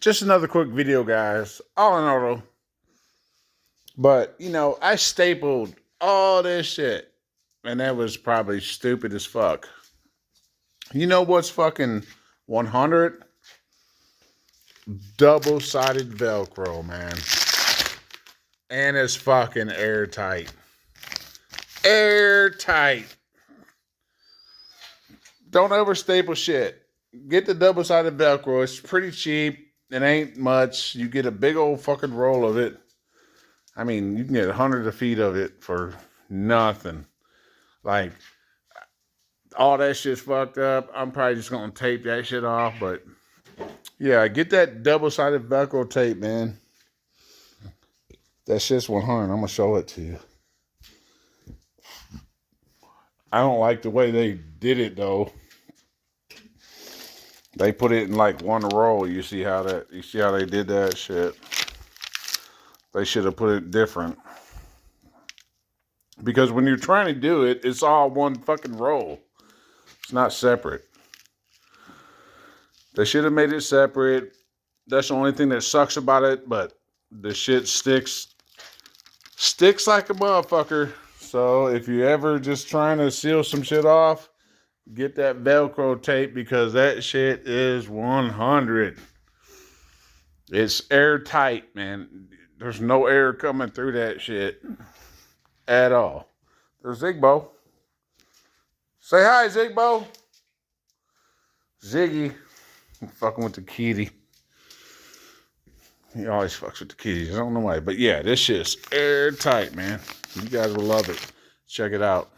just another quick video, guys. All in all, though. But, I stapled all this shit. And that was probably stupid as fuck. You know what's fucking 100? Double-sided Velcro, man. And it's fucking airtight. Airtight. Don't overstaple shit. Get the double-sided Velcro. It's pretty cheap. It ain't much. You get a big old fucking roll of it. I mean, you can get hundreds of feet of it for nothing. Like, all that shit's fucked up. I'm probably just going to tape that shit off. But, yeah, get that double-sided Velcro tape, man. That shit's 100. I'm going to show it to you. I don't like the way they did it, though. They put it in like one roll. You see how they did that shit? They should have put it different. Because when you're trying to do it, it's all one fucking roll. It's not separate. They should have made it separate. That's the only thing that sucks about it, but the shit sticks like a motherfucker. So if you're ever just trying to seal some shit off, get that Velcro tape because that shit is 100. It's airtight, man. There's no air coming through that shit at all. There's Zigbo. Say hi, Zigbo. Ziggy. I'm fucking with the kitty. He always fucks with the kitties. I don't know why. But yeah, this shit's airtight, man. You guys will love it. Check it out.